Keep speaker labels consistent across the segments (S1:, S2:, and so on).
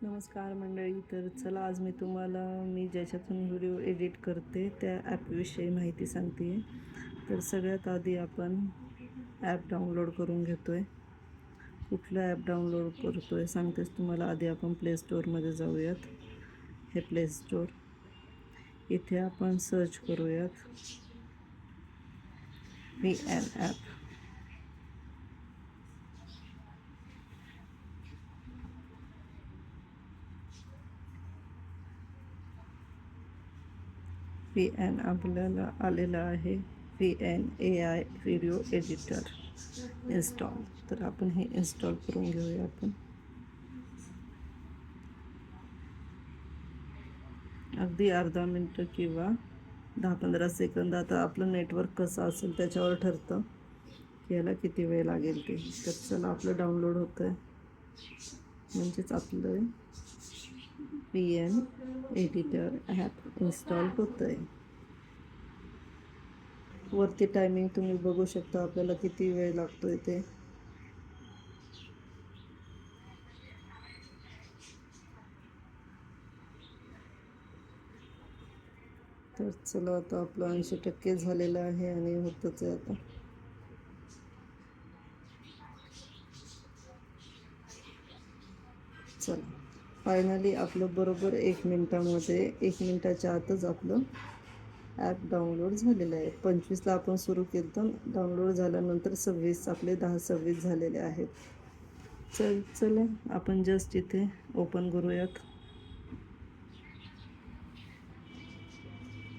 S1: नमस्कार मंडळी. तर चला आज मी ज्याच्यातून व्हिडिओ एडिट करते त्या ॲपविषयी माहिती सांगते. तर सगळ्यात आधी आपण ॲप डाउनलोड करून घेतो आहे. कुठलं ॲप डाउनलोड करतो आहे सांगतेच तुम्हाला. आधी आपण प्ले स्टोअरमध्ये जाऊयात. हे प्ले स्टोअर, इथे आपण सर्च करूयात VN ॲप. VN आपल्याला आलेला आहे VN AI video editor install. तर आपण हे इन्स्टॉल करून घेऊया. आपण अगदी अर्धा मिनटं किंवा 10-15 सेकंद. आता आपलं नेटवर्क कसं असेल त्याच्यावर ठरतं की याला किती वेळ लागेल ते. तर चला, आपलं डाउनलोड होतं आहे, म्हणजेच आपलं VN एडिटर ॲप इन्स्टॉल होतं आहे. वरती टायमिंग तुम्ही बघू शकता आपल्याला किती वेळ लागतो आहे ते. तर चला, आता आपलं 80% झालेलं आहे आणि होतच आहे आता. चला, फायनली आपलं बरोबर 1 मिनटाच्या आतच आपलं ॲप डाउनलोड झालेलं आहे. 25ला आपण सुरू केलं तर डाउनलोड झाल्यानंतर 26 आपले 10-26 झालेले आहेत. चला आपण जस्ट इथे ओपन करूयात.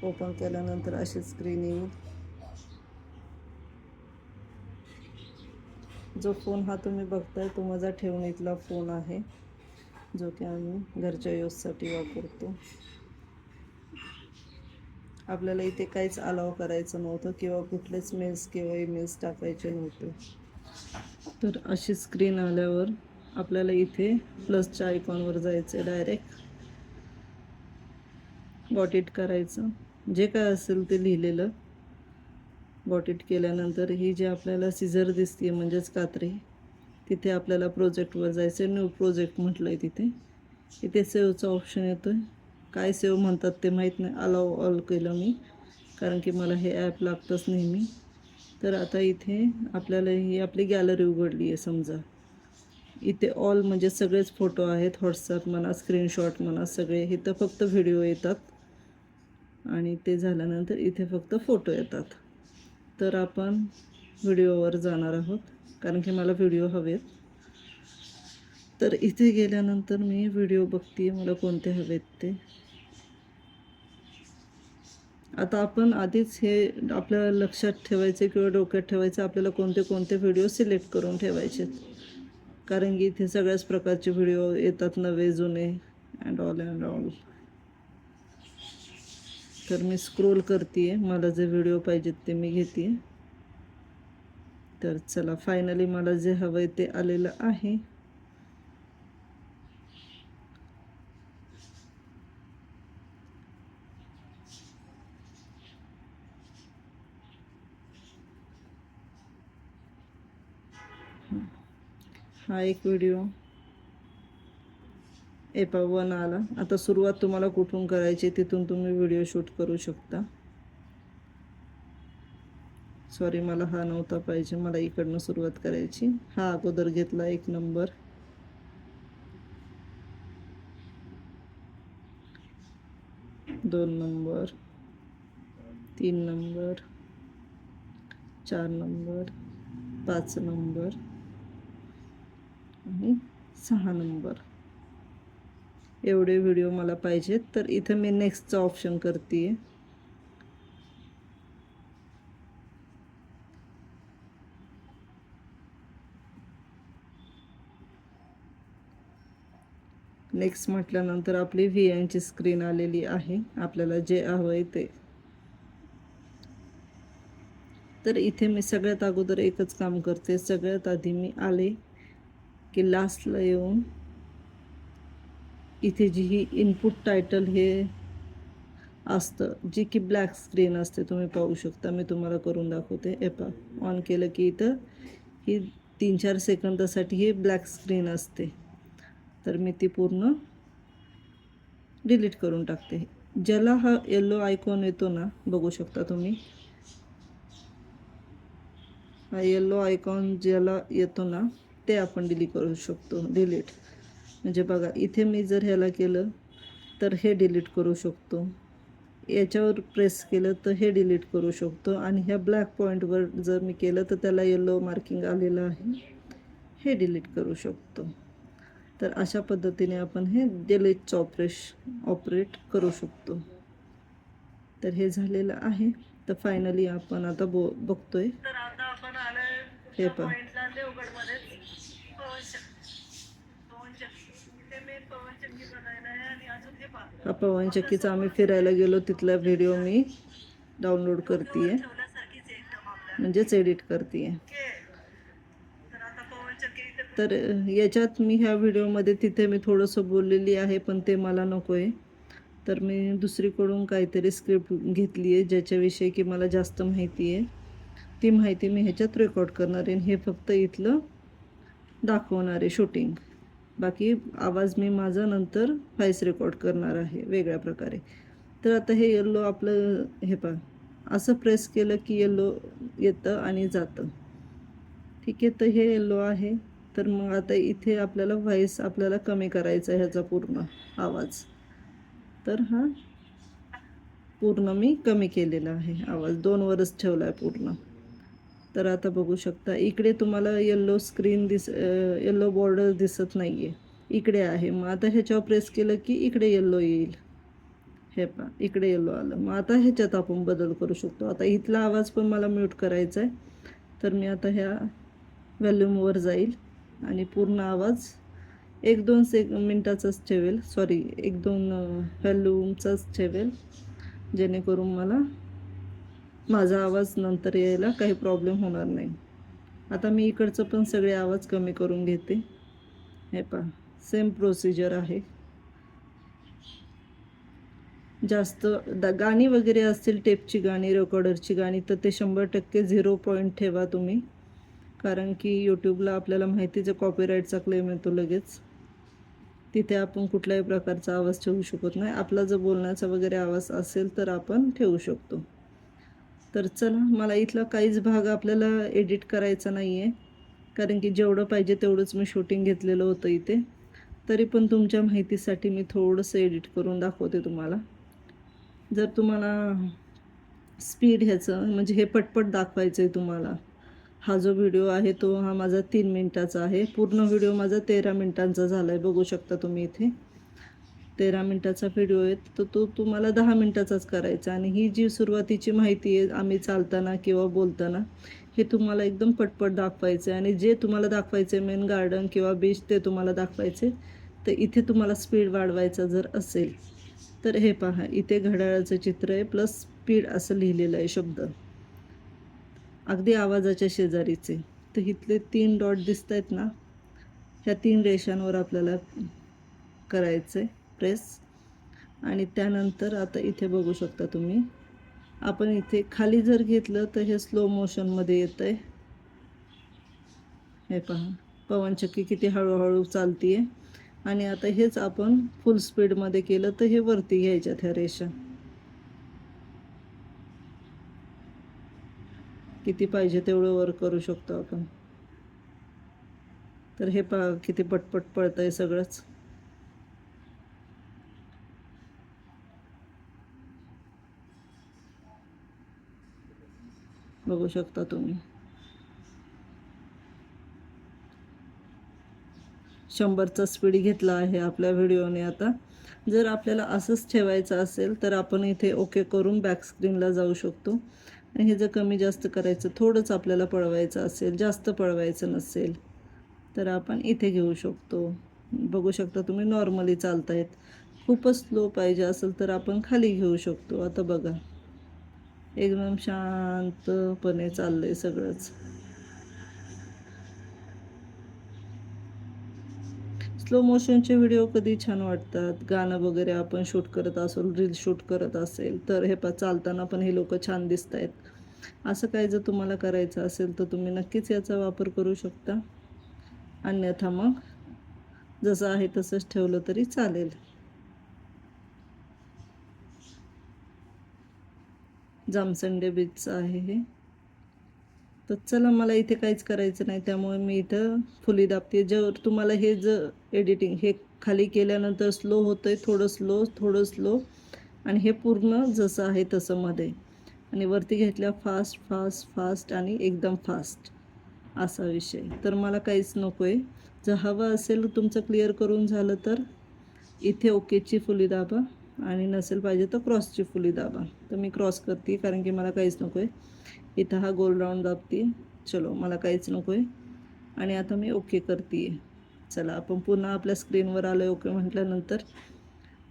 S1: ओपन केल्यानंतर अशी स्क्रीन येईल. जो फोन हा तुम्ही बघताय तो माझा ठेवणीतला फोन आहे, जो की आम्ही घरच्या यूजसाठी वापरतो. आपल्याला इथे काहीच अलाव करायचं नव्हतं किंवा कुठलेच मेल्स किंवा ईमेल्स टाकायचे नव्हते. तर अशी स्क्रीन आल्यावर आपल्याला इथे प्लसच्या आयकॉनवर जायचं. डायरेक्ट गॉट इट करायचं. जे काय असेल ते लिहिलेलं गॉट इट केल्यानंतर ही जी आपल्याला सिझर दिसते म्हणजेच कात्री, तिथे आपल्याला प्रोजेक्टवर जायचं. न्यू प्रोजेक्ट म्हटलं आहे तिथे. इथे सेवचा ऑप्शन येतो आहे. काय सेव म्हणतात ते माहीत नाही. अलाव ऑल केलं मी, कारण की मला हे ॲप लागतंच नेहमी. तर आता इथे आपल्याला ही आपली गॅलरी उघडली आहे समजा. इथे ऑल म्हणजे सगळेच फोटो आहेत. व्हॉट्सअप म्हणा, स्क्रीनशॉट म्हणा, सगळे. इथं फक्त व्हिडिओ येतात आणि ते झाल्यानंतर इथे फक्त फोटो येतात. तर आपण व्हिडिओवर जाणार आहोत, कारण की मला व्हिडिओ हवेत. तर इथे गेल्यानंतर मी व्हिडिओ बघते मला कोणते हवेत ते. आता आपण आधीच हे आपल्याला लक्षात ठेवायचे किंवा डोक्यात ठेवायचं आपल्याला कोणते कोणते व्हिडिओ सिलेक्ट करून ठेवायचे, कारण की इथे सगळ्याच प्रकारचे व्हिडिओ येतात, नवे जुने अँड ऑल. तर मी स्क्रोल करते आहे, मला जे व्हिडिओ पाहिजेत ते मी घेते. तर चला, फायनली मला जे हवं आहे ते आलेलं आहे. हा एक व्हिडिओ एपा1 आला. आता सुरुवात तुम्हाला कुठून करायची तिथून तुम्ही व्हिडिओ शूट करू शकता. सॉरी, मला हा नव्हता पाहिजे, मला इकडनं सुरुवात करायची. हा अगोदर घेतला 1 number, 2 number, 3 number, 4 number, 5 number आणि 6 नंबर. एवढे व्हिडिओ मला पाहिजेत. तर इथं मी नेक्स्टचा ऑप्शन करते. नेक्स्ट म्हटल्यानंतर आपली VNची स्क्रीन आलेली आहे. आपल्याला जे हवं आहे ते. तर इथे मी सगळ्यात अगोदर एकच काम करते. सगळ्यात आधी मी आले की लास्टला येऊन इथे जी ही इनपुट टायटल हे असतं, जी की ब्लॅक स्क्रीन असते, तुम्ही पाहू शकता. मी तुम्हाला करून दाखवते. एपा ऑन केलं की इथं ही 3-4 सेकंदासाठी ही ब्लॅक स्क्रीन असते. तर मी ती पूर्ण डिलीट करून टाकते. ज्याला हा येलो आयकॉन येतो ना, बघू शकता तुम्ही, हा येलो आयकॉन ज्याला येतो ना ते आपण डिलीट करू शकतो. डिलीट म्हणजे बघा, इथे मी जर ह्याला केलं तर हे डिलीट करू शकतो, याच्यावर प्रेस केलं तर हे डिलीट करू शकतो, आणि ह्या ब्लॅक पॉईंटवर जर मी केलं तर त्याला येलो मार्किंग आलेलं आहे, हे डिलीट करू शकतो. तर अशा पद्धतीने आपण हे डिलीटचं ऑपरेट करू शकतो. तर हे झालेलं आहे. तर फायनली आपण आता बघतोय, हे पहा, हा पवनचक्कीचा आम्ही फिरायला गेलो तिथला व्हिडिओ मी डाउनलोड करते, म्हणजेच एडिट करते. तर याच्यात मी ह्या व्हिडिओमध्ये तिथे मी थोडंसं बोललेली आहे, पण ते मला नको आहे. तर मी दुसरीकडून काहीतरी स्क्रिप्ट घेतली आहे ज्याच्याविषयी की मला जास्त माहिती आहे. ती माहिती मी ह्याच्यात रेकॉर्ड करणार आहे, हे फक्त इथलं दाखवणार आहे शूटिंग. बाकी आवाज मी माझा नंतर व्हॉइस रेकॉर्ड करणार आहे वेगळ्या प्रकारे. तर आता हे येल्लो आपलं, हे पहा, असं प्रेस केलं की येल्लो येतं आणि जातं. ठीक आहे, तर हे येल्लो आहे. तर मग आता इथे आपल्याला व्हॉइस आपल्याला कमी करायचा आहे, ह्याचा पूर्ण आवाज. तर हा पूर्ण मी कमी केलेला आहे आवाज, 2 वरच ठेवला आहे पूर्ण. तर आता बघू शकता इकडे तुम्हाला येल्लो येल्लो बॉर्डर दिसत नाही आहे, इकडे आहे. मग आता ह्याच्यावर प्रेस केलं की इकडे येल्लो येईल, हे पहा इकडे येल्लो आलं. मग आता ह्याच्यात आपण बदल करू शकतो. आता इथला आवाज पण मला म्यूट करायचा आहे, तर मी आता ह्या व्हॉल्यूमवर जाईल आणि पूर्ण आवाज 1-2 मिनटाचाच ठेवेल, सॉरी 1-2 व्हॉल्यूमचाच ठेवेल, जेणेकरून मला माझा आवाज नंतर यायला काही प्रॉब्लेम होणार नाही. आता मी इकडचं पण सगळे आवाज कमी करून घेते. हे पहा, सेम प्रोसिजर आहे. जास्त गाणी वगैरे असतील, टेपची गाणी, रेकॉर्डरची गाणी, तर ते 100% 0 पॉईंट ठेवा तुम्ही, कारण की यूट्यूबला आपल्याला माहितीचं कॉपीराईटचा क्लेम येतो लगेच. तिथे आपण कुठल्याही प्रकारचा आवाज ठेवू शकत नाही. आपला जर बोलण्याचा वगैरे आवाज असेल तर आपण ठेवू शकतो. तर चला, मला इथला काहीच भाग आपल्याला एडिट करायचा नाही आहे, कारण की जेवढं पाहिजे तेवढंच मी शूटिंग घेतलेलं होतं इथे. तरी पण तुमच्या माहितीसाठी मी थोडंसं एडिट करून दाखवते तुम्हाला. जर तुम्हाला स्पीड ह्याचं म्हणजे हे पटपट दाखवायचं आहे तुम्हाला, हा जो व्हिडिओ आहे तो हा माझा 3 मिनटाचा आहे. पूर्ण व्हिडिओ माझा 13 मिनटांचा झाला आहे, बघू शकता तुम्ही इथे 13 मिनटाचा व्हिडिओ आहे. तर तो तुम्हाला 10 मिनटाचाच करायचा, आणि ही जी सुरुवातीची माहिती आहे आम्ही चालताना किंवा बोलताना, हे तुम्हाला एकदम पटपट दाखवायचं आहे. आणि जे तुम्हाला दाखवायचं आहे मेन गार्डन किंवा बीच, ते तुम्हाला दाखवायचे. तर इथे तुम्हाला स्पीड वाढवायचा जर असेल तर हे पहा, इथे घड्याळाचं चित्र आहे प्लस स्पीड असं लिहिलेलं आहे शब्द, अगदी आवाजाच्या शेजारीचे. तर इथले 3 डॉट दिसत आहेत ना, ह्या 3 रेषांवर आपल्याला करायचं आहे प्रेस. आणि त्यानंतर आता इथे बघू शकता तुम्ही, आपण इथे खाली जर घेतलं तर हे स्लो मोशनमध्ये येतं आहे. हे पहा, पवनचक्की किती हळूहळू चालती आहे. आणि आता हेच आपण फुल स्पीडमध्ये केलं तर हे वरती घ्यायच्यात ह्या रेषा, किती पाहिजे तेवढं वर करू शकतो आपण. तर हे पहा किती पटपट पळतं आहे सगळंच. बघू शकता तुम्ही 100चा स्पीड घेतला आहे आपल्या व्हिडिओने. आता जर आपल्याला असंच ठेवायचं असेल तर आपण इथे ओके करून बॅक स्क्रीनला जाऊ शकतो. आणि हे जर कमी जास्त करायचं, थोडंच आपल्याला पळवायचं असेल, जास्त पळवायचं नसेल, तर आपण इथे घेऊ शकतो. बघू शकता तुम्ही नॉर्मली चालतायत. खूपच स्लो पाहिजे असेल तर आपण खाली घेऊ शकतो. आता बघा एकदम शांतपणे चाललं आहे सगळंच. स्लो मोशनचे व्हिडिओ कधी छान वाटतात, गाणं वगैरे आपण शूट करत असेल, रील शूट करत असेल तर हे चालताना पण हे लोक छान दिसत आहेत. असं काय जर तुम्हाला करायचं असेल तर तुम्ही नक्कीच याचा वापर करू शकता. अन्यथा मग जसं आहे तसंच ठेवलं तरी चालेल. जामसंडे बीचचं आहे हे. तर चला, मला इथे काहीच करायचं नाही, त्यामुळे मी इथं फुली दाबते. जर तुम्हाला हे एडिटिंग हे खाली केल्यानंतर स्लो होतं आहे, थोडं स्लो आणि हे पूर्ण जसं आहे तसं मध्ये, आणि वरती घेतल्या फास्ट फास्ट फास्ट आणि एकदम फास्ट असा विषय. तर मला काहीच नको आहे. जर हवं असेल तुमचं क्लिअर करून झालं तर इथे ओकेची फुली दाबा, आणि नसेल पाहिजे तर क्रॉसची फुली दाबा. तर मी क्रॉस करते कारण की मला काहीच नको आहे. इथं हा गोल राऊंड दाबते. चलो, मला काहीच नको आहे आणि आता मी ओके करते. चला, आपण पुन्हा आपल्या स्क्रीनवर आलो आहे ओके म्हटल्यानंतर.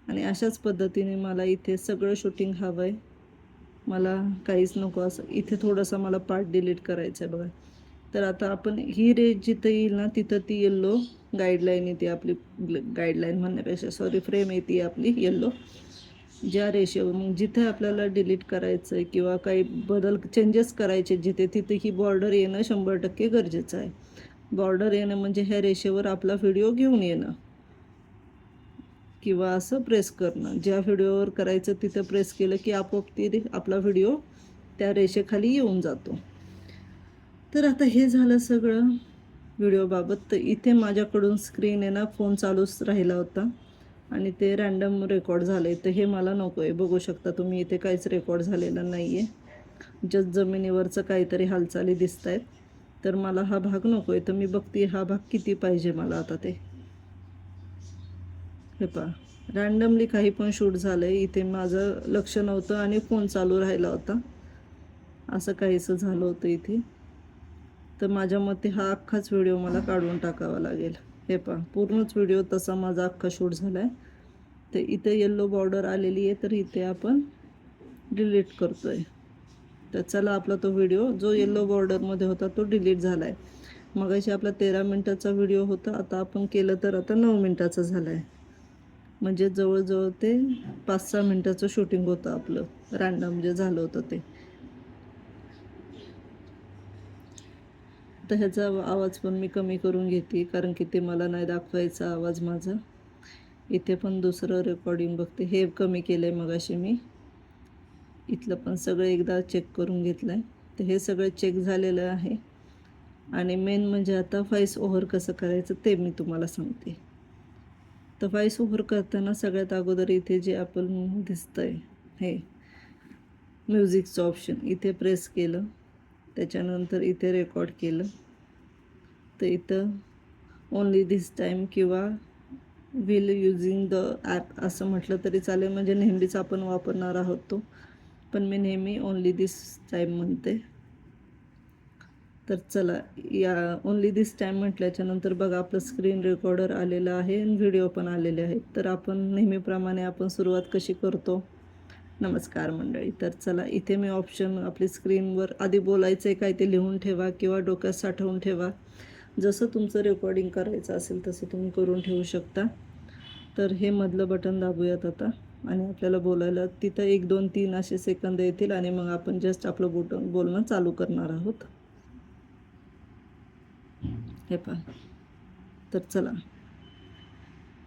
S1: आणि अशाच पद्धतीने मला इथे सगळं शूटिंग हवं आहे. मला काहीच नको असं. इथे थोडंसं मला पार्ट डिलीट करायचं आहे बघा. तर आता आपण ही रेज जिथं येईल ना तिथं ती येल्लो गाईडलाईन येते आपली. गाईडलाईन म्हणण्यापेक्षा सॉरी, फ्रेम येते आपली येल्लो. ज्या रेषेवर मग जिथे आपल्याला डिलीट करायचं आहे किंवा काही चेंजेस करायचे जिथे, तिथे ही बॉर्डर येणं 100% गरजेचं आहे. बॉर्डर येणं म्हणजे ह्या रेषेवर आपला व्हिडिओ घेऊन येणं किंवा असं प्रेस करणं. ज्या व्हिडिओवर करायचं तिथं प्रेस केलं की आपोआप आपला व्हिडिओ त्या रेषेखाली येऊन जातो. तर आता हे झालं सगळं व्हिडिओबाबत. तर इथे माझ्याकडून स्क्रीन आहे ना, फोन चालूच राहिला होता आणि ते रॅन्डम रेकॉर्ड झालं आहे. तर हे मला नको आहे. बघू शकता तुम्ही, इथे काहीच रेकॉर्ड झालेलं नाही आहे. जस्ट जमिनीवरचं काहीतरी हालचाली दिसत आहेत. तर मला हा भाग नको आहे. तर मी बघते हा भाग किती पाहिजे मला आता ते. हे पहा, रॅन्डमली काही पण शूट झालं आहे. इथे माझं लक्ष नव्हतं आणि फोन चालू राहिला होता, असं काहीसं झालं होतं इथे. तर माझ्या मते हा अख्खाच व्हिडिओ मला काढून टाकावा लागेल. हे पहा, पूर्णच व्हिडिओ तसा माझा अख्खा शूट झाला आहे. तर इथे येल्लो बॉर्डर आलेली आहे, तर इथे आपण डिलीट करतो आहे. तर चला, आपला तो व्हिडिओ जो येल्लो बॉर्डरमध्ये होता तो डिलीट झाला आहे. मगाशी आपला 13 मिनटाचा व्हिडिओ होता, आता आपण केलं तर आता 9 मिनटाचा झाला आहे. म्हणजे जवळजवळ ते 5-6 मिनटाचं शूटिंग होतं आपलं, रॅन्डम जे झालं होतं ते. तर ह्याचा आवाज पण मी कमी करून घेते कारण की ते मला नाही दाखवायचा आवाज माझा. इथे पण दुसरं रेकॉर्डिंग बघते, हे कमी केलं आहे मगाशी मी. इथलं पण सगळं एकदा चेक करून घेतलं आहे. तर हे सगळं चेक झालेलं आहे. आणि मेन म्हणजे आता व्हॉईस ओव्हर कसं करायचं ते मी तुम्हाला सांगते. तर व्हॉईस ओव्हर करताना सगळ्यात अगोदर इथे जे आपण दिसतं आहे हे म्युझिकचं ऑप्शन इथे प्रेस केलं, त्याच्यानंतर इथे रेकॉर्ड केलं. तर इथं ओनली दिस टाईम किंवा विल युजिंग द ॲप असं म्हटलं तरी चालेल, म्हणजे नेहमीच आपण वापरणार आहोत तो. पण मी नेहमी ओनली दिस टाईम म्हणते. तर चला, या ओनली दिस टाईम म्हटल्याच्यानंतर बघा आपलं स्क्रीन रेकॉर्डर आलेलं आहे आणि व्हिडिओ पण आलेले आहेत. तर आपण नेहमीप्रमाणे आपण सुरुवात कशी करतो. नमस्कार मंडळी. तर चला, इथे मी ऑप्शन आपली स्क्रीनवर आधी बोलायचं आहे काय ते लिहून ठेवा किंवा डोक्यात साठवून ठेवा. जसं तुमचं रेकॉर्डिंग करायचं असेल तसं तुम्ही करून ठेवू शकता. तर हे मधलं बटन दाबूयात आता, आणि आपल्याला बोलायला तिथं 1 2 3 असे सेकंद येतील आणि मग आपण जस्ट आपलं बोलणं चालू करणार आहोत. हे पहा. तर चला,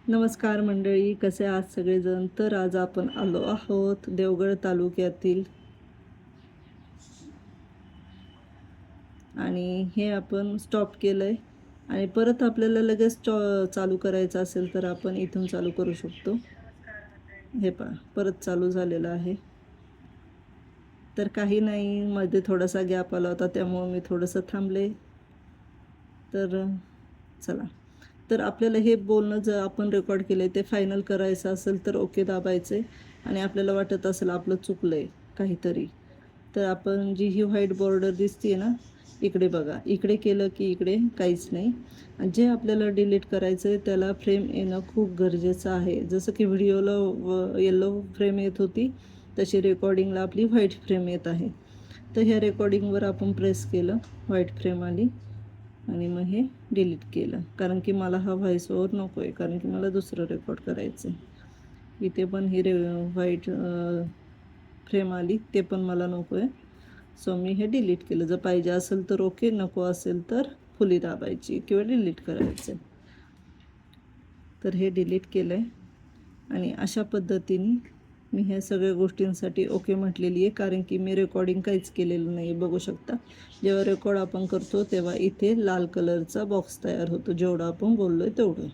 S1: नमस्कार मंडळी, कसे आहात सगळेजण. तर आज आपण आलो आहोत देवगड तालुक्यातील, आणि हे आपण स्टॉप केलं आहे आणि परत आपल्याला लगेच चालू करायचं असेल तर आपण इथून चालू करू शकतो. हे पहा, परत चालू झालेलं आहे. तर काही नाही, मध्ये थोडासा गॅप आला होता त्यामुळे मी थोडंसं थांबले. तर चला, तर आपल्याला हे बोलणं जर आपण रेकॉर्ड केलं आहे ते फायनल करायचं असेल तर ओके दाबायचं आहे. आणि आपल्याला वाटत असेल आपलं चुकलं आहे काहीतरी, तर आपण जी ही व्हाईट बॉर्डर दिसते ना, इकडे बघा, इकडे केलं की इकडे काहीच नाही. आणि जे आपल्याला डिलीट करायचं आहे त्याला फ्रेम येणं खूप गरजेचं आहे. जसं की व्हिडिओला येल्लो फ्रेम येत होती तशी रेकॉर्डिंगला आपली व्हाईट फ्रेम येत आहे. तर ह्या रेकॉर्डिंगवर आपण प्रेस केलं, व्हाईट फ्रेम आली आणि मग हे डिलीट केलं कारण की मला हा व्हॉईस ओव्हर नको आहे, कारण की मला दुसरं रेकॉर्ड करायचं आहे. इथे पण ही व्हाईट फ्रेम आली, ते पण मला नको आहे. सो मी हे डिलीट केलं. जर पाहिजे असेल तर ओके, नको असेल तर फुली दाबायची किंवा डिलीट करायचं. तर हे डिलीट केलं आहे आणि अशा पद्धतीने मी ह्या सगळ्या गोष्टींसाठी ओके म्हटलेली आहे, कारण की मी रेकॉर्डिंग काहीच केलेलं नाही. बघू शकता, जेव्हा रेकॉर्ड आपण करतो तेव्हा इथे लाल कलरचा बॉक्स तयार होतो, जेवढं आपण बोललो आहे तेवढं.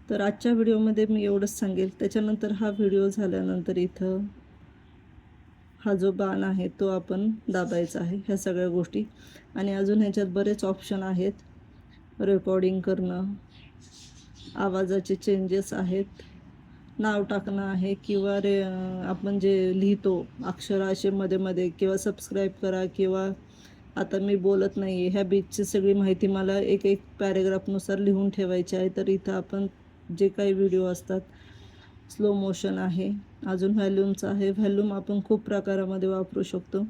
S1: तर आजच्या व्हिडिओमध्ये मी एवढंच सांगेल. त्याच्यानंतर हा व्हिडिओ झाल्यानंतर इथं हा जो बाण आहे तो आपण दाबायचा आहे, ह्या सगळ्या गोष्टी. आणि अजून ह्याच्यात बरेच ऑप्शन आहेत, रेकॉर्डिंग करणं, आवाजाचे चेंजेस आहेत, नाव टाकणं आहे, किंवा आपण जे लिहितो अक्षर असे मध्ये मध्ये, किंवा सबस्क्राईब करा, किंवा आता मी बोलत नाही आहे ह्या बीचची सगळी माहिती मला एक एक पॅरेग्राफनुसार लिहून ठेवायची आहे. तर इथं आपण जे काही व्हिडिओ असतात, स्लो मोशन आहे, अजून व्हॅल्यूमचं आहे. व्हॅल्यूम आपण खूप प्रकारामध्ये वापरू शकतो.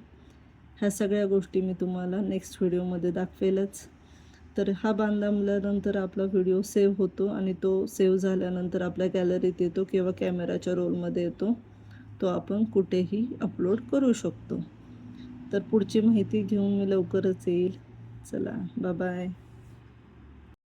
S1: ह्या सगळ्या गोष्टी मी तुम्हाला नेक्स्ट व्हिडिओमध्ये दाखवेलच. तर हा बांधल्यानंतर आपला व्हिडिओ सेव्ह होतो आणि तो सेव्ह झाल्यानंतर आपल्या गॅलरीत येतो किंवा कॅमेराच्या रोलमध्ये येतो. तो आपण कुठेही अपलोड करू शकतो. तर पुढची माहिती घेऊन मी लवकरच येईल. चला, बाय बाय.